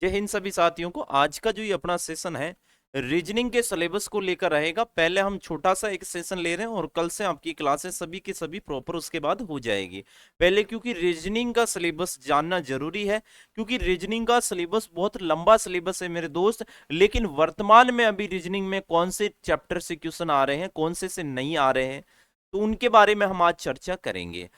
जय हिंद सभी साथियों को। आज का जो ये अपना सेशन है रीजनिंग के सिलेबस को लेकर रहेगा। पहले हम छोटा सा एक सेशन ले रहे हैं और कल से आपकी क्लासेस सभी की सभी प्रॉपर उसके बाद हो जाएगी। पहले क्योंकि रीजनिंग का सिलेबस जानना जरूरी है, क्योंकि रीजनिंग का सिलेबस बहुत लंबा सिलेबस है मेरे दोस्त। लेकिन वर्तमान में अभी रीजनिंग में कौन से चैप्टर से क्वेश्चन आ रहे हैं, कौन से नहीं आ रहे हैं, तो उनके बारे में हम आज चर्चा करेंगे।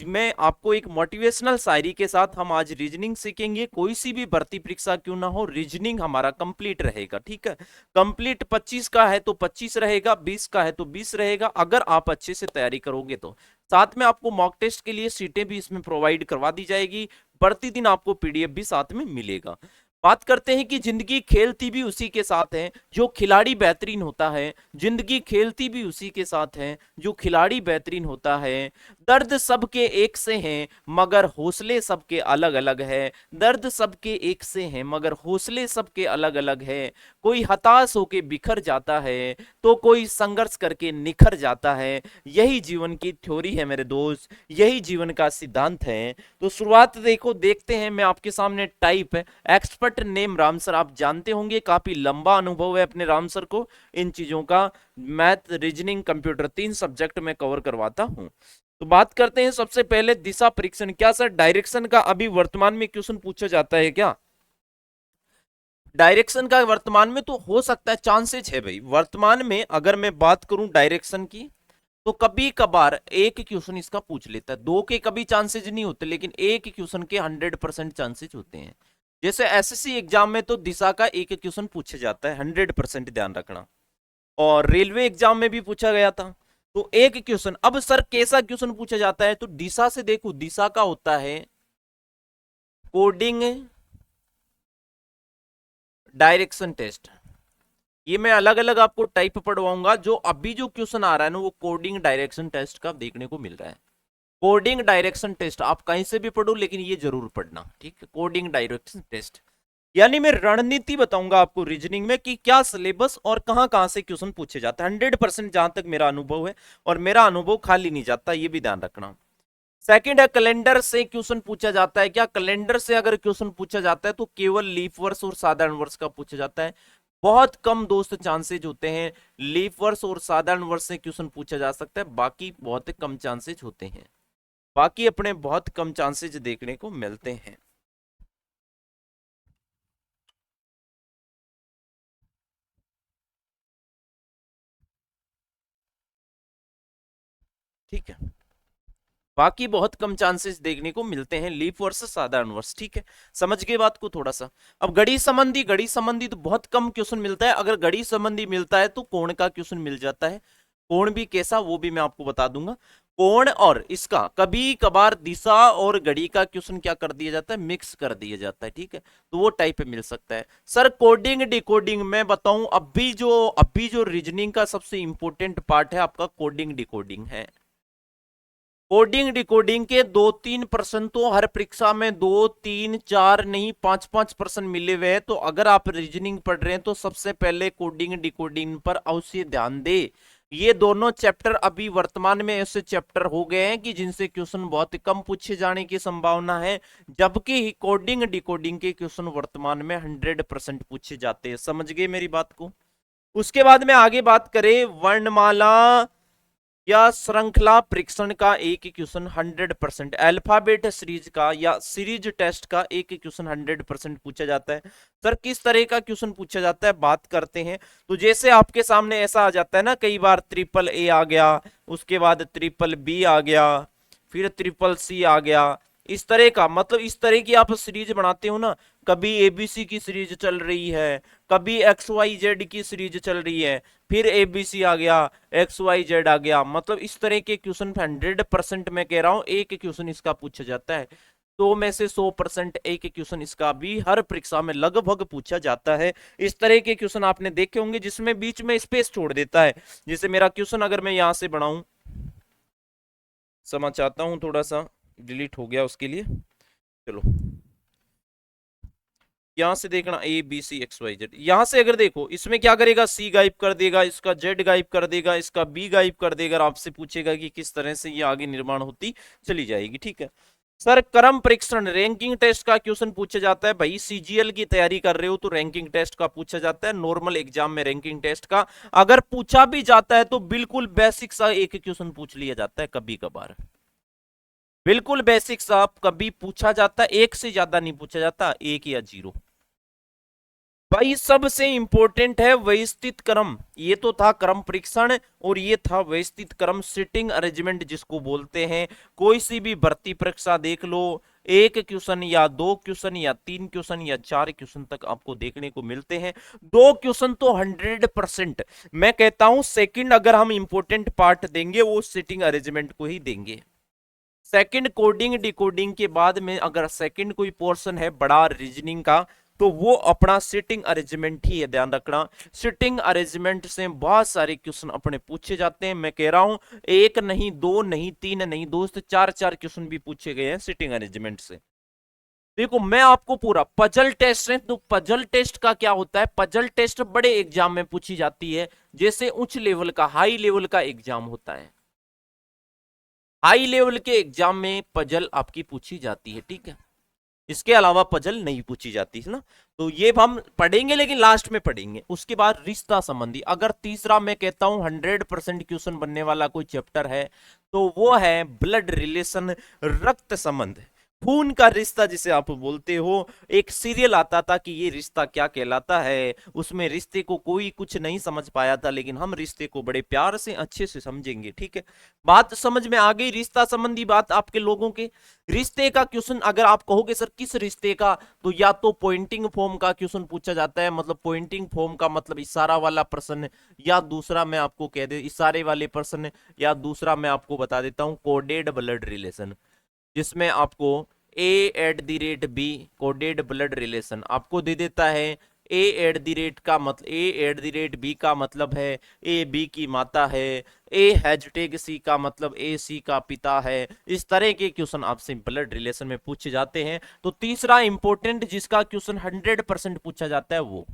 मैं आपको एक मोटिवेशनल शायरी के साथ हम आज रीजनिंग सीखेंगे। कोई सी भी भर्ती परीक्षा क्यों ना हो, रीजनिंग हमारा कंप्लीट रहेगा। ठीक है, कंप्लीट 25 का है तो 25 रहेगा, 20 का है तो 20 रहेगा, अगर आप अच्छे से तैयारी करोगे तो। साथ में आपको मॉक टेस्ट के लिए सीटें भी इसमें प्रोवाइड करवा दी जाएगी। प्रतिदिन आपको पीडीएफ भी साथ में मिलेगा। बात करते हैं कि जिंदगी खेलती भी उसी के साथ है जो खिलाड़ी बेहतरीन होता है। जिंदगी खेलती भी उसी के साथ है जो खिलाड़ी बेहतरीन होता है। दर्द सबके एक से हैं मगर हौसले सबके अलग अलग है। दर्द सबके एक से हैं मगर हौसले सबके अलग अलग है। कोई हताश होके बिखर जाता है तो कोई संघर्ष करके निखर जाता है। यही जीवन की थ्योरी है मेरे दोस्त, यही जीवन का सिद्धांत है। तो शुरुआत देखो, देखते हैं। मैं आपके सामने टाइप है एक्सपर्ट नेम राम सर, आप जानते होंगे, काफी लंबा अनुभव है अपने राम सर को इन चीजों का। मैथ, रीजनिंग, कंप्यूटर 3 सब्जेक्ट में कवर करवाता हूं। तो बात करते हैं सबसे पहले दिशा परीक्षण। क्या सर डायरेक्शन का अभी वर्तमान में क्वेश्चन पूछा जाता है क्या? डायरेक्शन का वर्तमान में तो हो सकता है, चांसेस है भाई। वर्तमान में अगर मैं बात करूं डायरेक्शन की, तो कभी कभार एक क्वेश्चन इसका पूछ लेता है। दो के कभी चांसेस नहीं होते, लेकिन एक क्वेश्चन के 100% चांसेस होते हैं। जैसे एसएससी एग्जाम में तो दिशा का एक क्वेश्चन पूछा जाता है, 100% ध्यान रखना। और रेलवे एग्जाम में भी पूछा गया था, तो एक क्वेश्चन। अब सर कैसा क्वेश्चन पूछा जाता है, तो दिशा से देखो, दिशा का होता है कोडिंग डायरेक्शन टेस्ट। ये मैं अलग अलग आपको टाइप पढ़वाऊंगा। जो अभी जो क्वेश्चन आ रहा है ना, वो कोडिंग डायरेक्शन टेस्ट का देखने को मिल रहा है। कोडिंग डायरेक्शन टेस्ट आप कहीं से भी पढ़ो, लेकिन ये जरूर पढ़ना, ठीक है। कोडिंग डायरेक्शन टेस्ट यानी मैं रणनीति बताऊंगा आपको रीजनिंग में कि क्या सिलेबस और कहां कहां से क्वेश्चन पूछे जाते हैं। 100% जहां तक मेरा अनुभव है, और मेरा अनुभव खाली नहीं जाता, ये भी ध्यान रखना। सेकंड है कैलेंडर से क्वेश्चन पूछा जाता है क्या? कैलेंडर से अगर क्वेश्चन पूछा जाता है तो केवल लीप वर्ष और साधारण वर्ष का पूछा जाता है। बहुत कम दोस्त चांसेज होते हैं लीप वर्ष और साधारण वर्ष से क्वेश्चन पूछा जा सकता है, बाकी बहुत कम चांसेज होते हैं। बाकी अपने बहुत कम चांसेज देखने को मिलते हैं। ठीक है, बाकी बहुत कम चांसेस देखने को मिलते हैं लीप वर्ष साधारण वर्ष। ठीक है, समझ गए बात को थोड़ा सा। अब गणित संबंधी तो बहुत कम क्वेश्चन मिलता है। अगर गणित संबंधी मिलता है तो कोण का क्वेश्चन मिल जाता है। कोण भी कैसा, वो भी मैं आपको बता दूंगा। कोण और इसका कभी कभार दिशा और घड़ी का क्वेश्चन क्या कर दिया जाता है, मिक्स कर दिया जाता है। ठीक है, तो वो टाइप मिल सकता है। सर कोडिंग डिकोडिंग मैं बताऊं, अभी जो रीजनिंग का सबसे इंपॉर्टेंट पार्ट है आपका कोडिंग डिकोडिंग है। कोडिंग डिकोडिंग के 2-3% तो हर परीक्षा में 2-3-4 नहीं 5-5% मिले हुए हैं। तो अगर आप रीजनिंग पढ़ रहे हैं तो सबसे पहले कोडिंग डिकोडिंग पर अवश्य ध्यान दे। ये दोनों चैप्टर अभी वर्तमान में ऐसे चैप्टर हो गए हैं कि जिनसे क्वेश्चन बहुत कम पूछे जाने की संभावना है, जबकि कोडिंग डिकोडिंग के क्वेश्चन वर्तमान में 100% पूछे जाते हैं। समझ गए मेरी बात को? उसके बाद में आगे बात करें वर्णमाला या श्रृंखला परीक्षण का एक क्वेश्चन 100%, अल्फाबेट सीरीज का या सीरीज टेस्ट का एक क्वेश्चन 100% पूछा जाता है। सर किस तरह का क्वेश्चन पूछा जाता है, बात करते हैं। तो जैसे आपके सामने ऐसा आ जाता है ना, कई बार ट्रिपल ए आ गया, उसके बाद ट्रिपल बी आ गया, फिर ट्रिपल सी आ गया। इस तरह का, मतलब इस तरह की आप सीरीज बनाते हो ना। कभी एबीसी की सीरीज चल रही है, कभी एक्स वाई जेड की सीरीज चल रही है, फिर एबीसी आ गया, एक्स वाई जेड आ गया। मतलब इस तरह के क्वेश्चन 100% मैं कह रहा हूं एक क्वेश्चन इसका पूछा जाता है। तो में से 100% एक क्वेश्चन इसका भी हर परीक्षा में लगभग पूछा जाता है। इस तरह के क्वेश्चन आपने देखे होंगे जिसमें बीच में स्पेस छोड़ देता है। जैसे मेरा क्वेश्चन अगर मैं यहां से बनाऊं, समझ चाहता हूं थोड़ा सा, डिलीट हो गया उसके लिए। चलो यहां से देखना A B C X Y Z. यहां से अगर देखो, इसमें क्या करेगा, सी गायब कर देगा, इसका जेड गायब कर देगा, इसका बी गायब कर देगा। आपसे पूछेगा कि किस तरह से ये आगे निर्माण होती चली जाएगी। ठीक है, सर क्रम परीक्षण रैंकिंग टेस्ट का क्वेश्चन पूछा जाता है भाई, सीजीएल की तैयारी कर रहे हो तो रैंकिंग टेस्ट का पूछा जाता है, नॉर्मल एग्जाम में रैंकिंग टेस्ट का अगर पूछा भी जाता है तो बिल्कुल बेसिक सा एक क्वेश्चन पूछ लिया जाता है कभी कभार, बिल्कुल बेसिक सा कभी पूछा जाता है, एक से ज्यादा नहीं पूछा जाता, एक या जीरो। भाई सबसे इंपॉर्टेंट है व्यवस्थित क्रम, ये तो था क्रम परीक्षण और ये था व्यवस्थित क्रम, सिटिंग अरेंजमेंट जिसको बोलते हैं। कोई सी भी भर्ती परीक्षा देख लो, एक क्वेश्चन या दो क्वेश्चन या तीन क्वेश्चन या चार क्वेश्चन तक आपको देखने को मिलते हैं। दो क्वेश्चन तो 100%, मैं कहता हूं सेकंड अगर हम इंपॉर्टेंट पार्ट देंगे वो सिटिंग अरेंजमेंट को ही देंगे। सेकंड कोडिंग डिकोडिंग के बाद में अगर सेकंड कोई पोर्शन है बड़ा रीजनिंग का तो वो अपना सिटिंग अरेंजमेंट ही है, ध्यान रखना। सिटिंग अरेंजमेंट से बहुत सारे क्वेश्चन अपने पूछे जाते हैं, मैं कह रहा हूं एक नहीं दो नहीं तीन नहीं दोस्त, चार चार क्वेश्चन भी पूछे गए हैं सिटिंग अरेंजमेंट से। देखो मैं आपको पूरा पजल टेस्ट है, तो पजल टेस्ट का क्या होता है, पजल टेस्ट बड़े एग्जाम में पूछी जाती है, जैसे उच्च लेवल का हाई लेवल का एग्जाम होता है, हाई लेवल के एग्जाम में पजल आपकी पूछी जाती है, ठीक है। इसके अलावा पजल नहीं पूछी जाती है ना, तो ये हम पढ़ेंगे लेकिन लास्ट में पढ़ेंगे। उसके बाद रिश्ता संबंधी, अगर तीसरा मैं कहता हूं 100% क्वेश्चन बनने वाला कोई चैप्टर है तो वो है ब्लड रिलेशन, रक्त संबंध, खून का रिश्ता जिसे आप बोलते हो। एक सीरियल आता था कि ये रिश्ता क्या कहलाता है, उसमें रिश्ते को कोई कुछ नहीं समझ पाया था लेकिन हम रिश्ते को बड़े प्यार से अच्छे से समझेंगे, ठीक है। बात समझ में आ गई, रिश्ता संबंधी बात आपके लोगों के। रिश्ते का क्वेश्चन अगर आप कहोगे सर किस रिश्ते का, तो या तो पॉइंटिंग फॉर्म का क्वेश्चन पूछा जाता है, मतलब पॉइंटिंग फॉर्म का मतलब इशारा वाला प्रश्न, या दूसरा मैं आपको कह दे इशारे वाले प्रश्न, या दूसरा मैं आपको बता देता हूं कोडेड ब्लड रिलेशन, जिसमें आपको A@B कोडेड ब्लड रिलेशन आपको दे देता है। A@B का मतलब है ए बी की माता है, A#C का मतलब ए सी का पिता है। इस तरह के क्वेश्चन आपसे ब्लड रिलेशन में पूछे जाते हैं। तो तीसरा इंपॉर्टेंट जिसका क्वेश्चन 100% पूछा जाता है वो।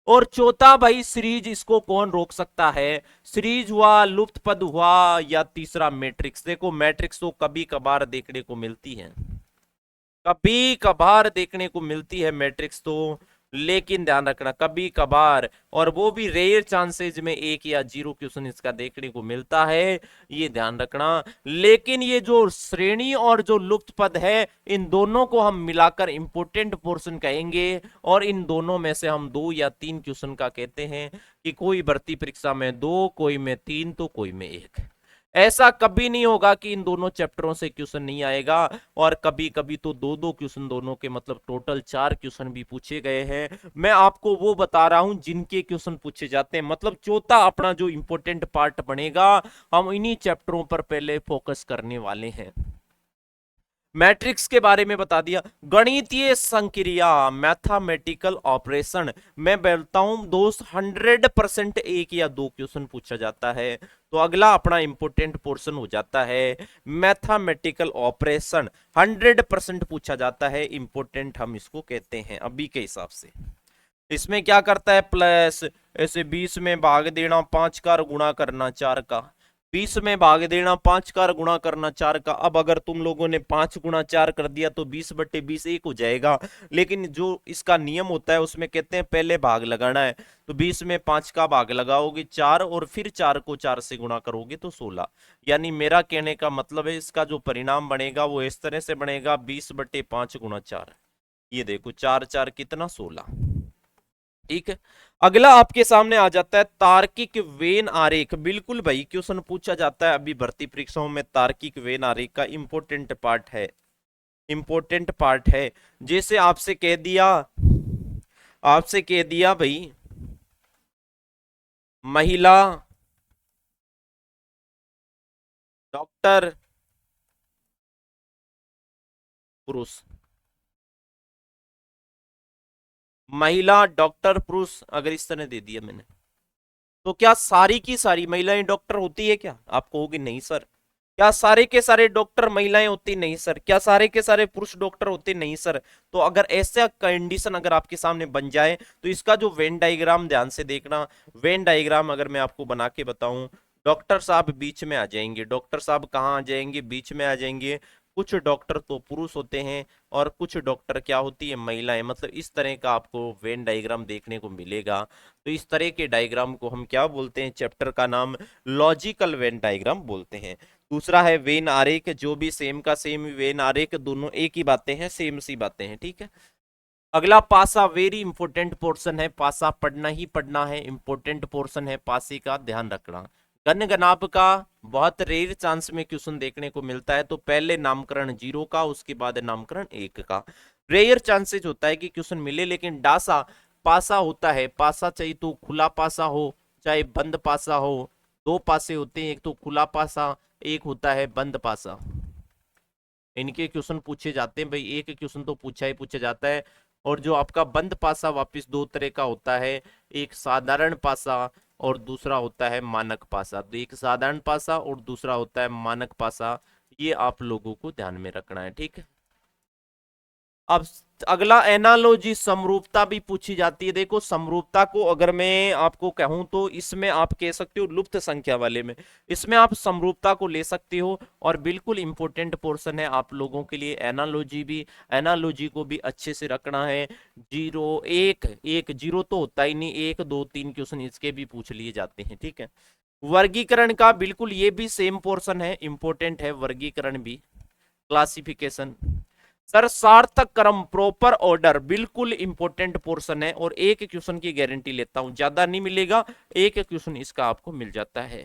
और चौथा भाई सीरीज, इसको कौन रोक सकता है, सीरीज हुआ, लुप्त पद हुआ, या तीसरा मैट्रिक्स। देखो मैट्रिक्स तो कभी कभार देखने को मिलती है, कभी कभार देखने को मिलती है मैट्रिक्स तो, लेकिन ध्यान रखना कभी कभार, और वो भी रेयर चांसेस में एक या जीरो क्वेश्चन इसका देखने को मिलता है, ये ध्यान रखना। लेकिन ये जो श्रेणी और जो लुप्त पद है इन दोनों को हम मिलाकर इंपोर्टेंट पोर्शन कहेंगे, और इन दोनों में से हम दो या तीन क्वेश्चन का कहते हैं कि कोई भर्ती परीक्षा में दो, कोई में तीन, तो कोई में एक। ऐसा कभी नहीं होगा कि इन दोनों चैप्टरों से क्वेश्चन नहीं आएगा, और कभी कभी तो दो दो क्वेश्चन दोनों के, मतलब टोटल चार क्वेश्चन भी पूछे गए हैं। मैं आपको वो बता रहा हूं जिनके क्वेश्चन पूछे जाते हैं, मतलब चौथा अपना जो इंपॉर्टेंट पार्ट बनेगा हम इन्हीं चैप्टरों पर पहले फोकस करने वाले हैं। मैट्रिक्स के बारे में बता दिया, गणितीय संक्रिया मैथमेटिकल ऑपरेशन, मैं बोलता हूं दोस्त 100% एक या दो क्वेश्चन पूछा जाता है। तो अगला अपना इंपोर्टेंट पोर्शन हो जाता है मैथमेटिकल ऑपरेशन, 100% पूछा जाता है, इंपोर्टेंट हम इसको कहते हैं अभी के हिसाब से। इसमें क्या करता है, प्लस ऐसे 20 में भाग देना 5 का और गुणा करना 4 का, 20 में भाग देना 5 का और गुणा करना 4 का। अब अगर तुम लोगों ने 5 गुणा 4 कर दिया तो 20/20 एक हो जाएगा, लेकिन जो इसका नियम होता है उसमें कहते हैं पहले भाग लगाना है। तो 20 में 5 का भाग लगाओगे 4, और फिर 4 को 4 से गुणा करोगे तो 16। यानी मेरा कहने का मतलब है इसका जो परिणाम बनेगा वो इस तरह से बनेगा 20/5 गुणा 4, ये देखो 4 4 कितना 16, ठीक है। अगला आपके सामने आ जाता है तार्किक वेन आरेख, बिल्कुल भाई क्वेश्चन पूछा जाता है अभी भर्ती परीक्षाओं में, तार्किक वेन आरेख का इंपॉर्टेंट पार्ट है, इंपॉर्टेंट पार्ट है। जैसे आपसे कह दिया, आपसे कह दिया भाई महिला डॉक्टर पुरुष, महिला डॉक्टर पुरुष, अगर इस तरह दे दिया मैंने, तो क्या सारी की सारी महिलाएं डॉक्टर होती है क्या, आप कहोगे नहीं सर। क्या सारे के सारे डॉक्टर महिलाएं होती, नहीं सर। क्या सारे के सारे पुरुष डॉक्टर होते, नहीं सर। तो अगर ऐसा कंडीशन अगर आपके सामने बन जाए तो इसका जो वेन डायग्राम ध्यान से देखना, वेन डायग्राम अगर मैं आपको बना के बताऊं, डॉक्टर साहब बीच में आ जाएंगे, डॉक्टर साहब कहाँ आ जाएंगे, बीच में आ जाएंगे। कुछ डॉक्टर तो पुरुष होते हैं और कुछ डॉक्टर क्या होती है, महिलाएं। मतलब इस तरह का आपको वेन डायग्राम देखने को मिलेगा। तो इस तरह के डायग्राम को हम क्या बोलते हैं, चैप्टर का नाम लॉजिकल वेन डायग्राम बोलते हैं। दूसरा है वेन आरेख, जो भी सेम का सेम वेन आरेख, दोनों एक ही बातें हैं, सेम सी बातें हैं, ठीक है। अगला पासा, वेरी इंपॉर्टेंट पोर्शन है, पासा पढ़ना ही पढ़ना है, इंपॉर्टेंट पोर्शन है, पासे का ध्यान रखना। गण गनाप का बहुत रेयर चांस में क्वेश्चन देखने को मिलता है, तो पहले नामकरण 0 का, उसके बाद नामकरण 1 का। रेयर चांसेस होता है कि क्वेश्चन मिले, लेकिन डासा पासा होता है, पासा चाहे तो खुला पासा हो चाहे बंद पासा हो, दो पासे होते हैं, एक तो खुला पासा, एक होता है बंद पासा। इनके क्वेश्चन पूछे जाते हैं भाई, एक क्वेश्चन तो पूछा ही पूछा जाता है। और जो आपका बंद पासा वापस दो तरह का होता है, एक साधारण पासा और दूसरा होता है मानक पासा। तो एक साधारण पासा और दूसरा होता है मानक पासा, ये आप लोगों को ध्यान में रखना है, ठीक है। अब अगला एनालॉजी, समरूपता भी पूछी जाती है। देखो समरूपता को अगर मैं आपको कहूं तो इसमें आप कह सकते हो लुप्त संख्या वाले में, इसमें आप समरूपता को ले सकते हो। और बिल्कुल इंपॉर्टेंट पोर्शन है आप लोगों के लिए एनालॉजी भी, एनालॉजी को भी अच्छे से रखना है। 0 1 1 0 तो होता ही नहीं, 1 2 3 क्वेश्चन इसके भी पूछ लिए जाते हैं, ठीक है। वर्गीकरण का बिल्कुल ये भी सेम पोर्शन है, इंपॉर्टेंट है वर्गीकरण भी, क्लासिफिकेशन। सर सार्थक क्रम, प्रॉपर ऑर्डर, बिल्कुल इंपॉर्टेंट पोर्शन है। और एक क्वेश्चन की गारंटी लेता हूं, ज्यादा नहीं मिलेगा, एक क्वेश्चन इसका आपको मिल जाता है।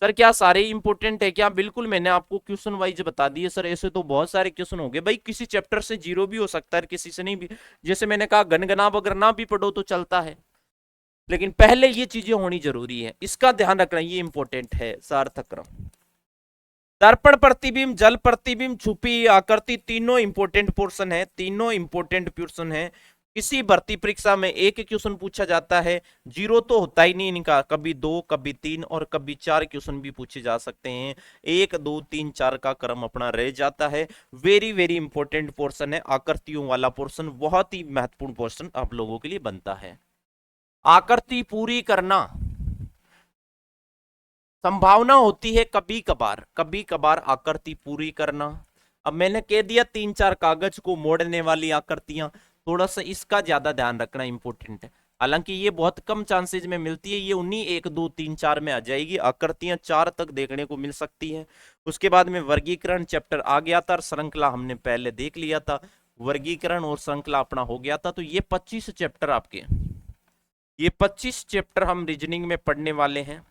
सर क्या सारे इंपॉर्टेंट है क्या? बिल्कुल, मैंने आपको क्वेश्चन वाइज बता दिए सर। ऐसे तो बहुत सारे क्वेश्चन हो गए भाई, किसी चैप्टर से 0 भी हो सकता है, किसी से नहीं भी। जैसे मैंने कहा गणगनाभ अगर ना भी पढ़ो तो चलता है, लेकिन पहले ये चीजें होनी जरूरी है, इसका ध्यान रखना, ये इंपॉर्टेंट है। सार्थक क्रम, दर्पण प्रतिबिंब, जल प्रतिबिंब, छुपी आकृति, तीनों इंपॉर्टेंट पोर्शन है, तीनों इंपॉर्टेंट पोर्शन है। किसी भर्ती परीक्षा में एक क्वेश्चन पूछा जाता है, 0 तो होता ही नहीं इनका, कभी 2 कभी 3 और कभी 4 क्वेश्चन भी पूछे जा सकते हैं। 1 2 3 4 का क्रम अपना रह जाता है। वेरी वेरी इंपॉर्टेंट पोर्शन है, आकृतियों वाला पोर्शन बहुत ही महत्वपूर्ण पोर्शन आप लोगों के लिए बनता है। आकृति पूरी करना, संभावना होती है कभी कभार आकृति पूरी करना। अब मैंने कह दिया 3 4 कागज को मोड़ने वाली आकृतियां, थोड़ा सा इसका ज्यादा ध्यान रखना इंपॉर्टेंट है। हालांकि ये बहुत कम चांसेज में मिलती है, ये उन्हीं 1 2 3 4 में आ जाएगी, आकृतियां 4 तक देखने को मिल सकती है। उसके बाद में वर्गीकरण चैप्टर आ गया था, श्रृंखला हमने पहले देख लिया था, वर्गीकरण और श्रृंखला अपना हो गया था। तो ये 25 चैप्टर आपके, ये 25 चैप्टर हम रीजनिंग में पढ़ने वाले हैं।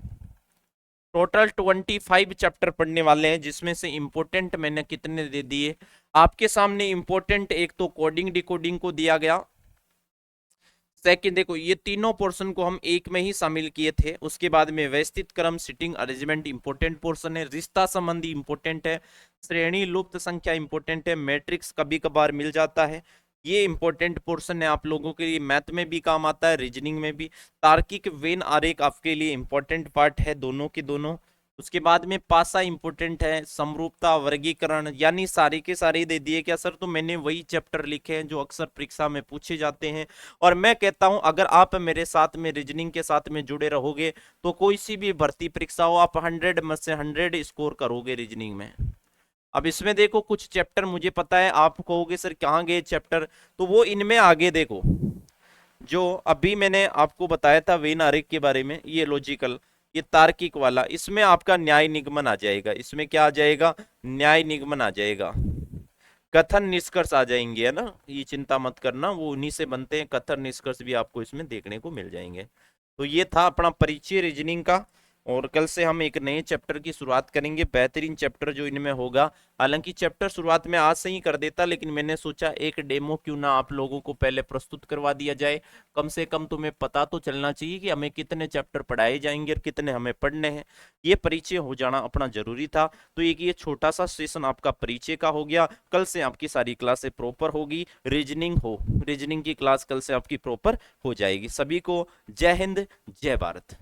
टोटल 25 चैप्टर पढ़ने वाले हैं, जिसमें से इंपॉर्टेंट मैंने कितने दे दिए आपके सामने। इंपॉर्टेंट एक तो कोडिंग डिकोडिंग को दिया गया, सेकंड देखो ये तीनों पोर्शन को हम एक में ही शामिल किए थे। उसके बाद में व्यवस्थित क्रम, सिटिंग अरेंजमेंट इंपॉर्टेंट पोर्शन है, रिश्ता संबंधी इंपॉर्टेंट है, श्रेणी लुप्त संख्या इंपॉर्टेंट है, मैट्रिक्स कभी कभार मिल जाता है, ये इंपॉर्टेंट पोर्शन है आप लोगों के लिए, मैथ में भी काम आता है, रीजनिंग में भी। तार्किक वेन आरेख आपके लिए इंपॉर्टेंट पार्ट है, दोनों के दोनों। उसके बाद में पासा इंपॉर्टेंट है, समरूपता, वर्गीकरण, यानी सारे के सारे दे दिए क्या सर? तो मैंने वही चैप्टर लिखे हैं जो अक्सर परीक्षा में पूछे जाते हैं। और मैं कहता हूं अगर आप मेरे साथ में रीजनिंग के साथ में जुड़े रहोगे तो कोई सी भी भर्ती परीक्षा हो, आप 100 में से 100 स्कोर करोगे रीजनिंग में। अब इसमें देखो कुछ चैप्टर मुझे पता है आप कहोगे सर कहाँ गए चैप्टर, तो वो इनमें आगे देखो, जो अभी मैंने आपको बताया था वेन आरेख के बारे में, ये लॉजिकल, ये तार्किक वाला, इसमें आपका न्याय निगमन आ जाएगा। इसमें क्या आ जाएगा? न्याय निगमन आ जाएगा, कथन निष्कर्ष आ जाएंगे, है ना। ये चिंता मत करना, वो उन्हीं से बनते हैं, कथन निष्कर्ष भी आपको इसमें देखने को मिल जाएंगे। तो ये था अपना परिचय रीजनिंग का। और कल से हम एक नए चैप्टर की शुरुआत करेंगे, बेहतरीन चैप्टर जो इनमें होगा। हालांकि चैप्टर शुरुआत में आज से ही कर देता, लेकिन मैंने सोचा एक डेमो क्यों ना आप लोगों को पहले प्रस्तुत करवा दिया जाए। कम से कम तुम्हें पता तो चलना चाहिए कि हमें कितने चैप्टर पढ़ाए जाएंगे और कितने हमें पढ़ने हैं, ये परिचय हो जाना अपना जरूरी था। तो एक ये छोटा सा सेशन आपका परिचय का हो गया। कल से आपकी सारी क्लासें प्रॉपर होगी, रीजनिंग की क्लास कल से आपकी प्रॉपर हो जाएगी। सभी को जय हिंद, जय भारत।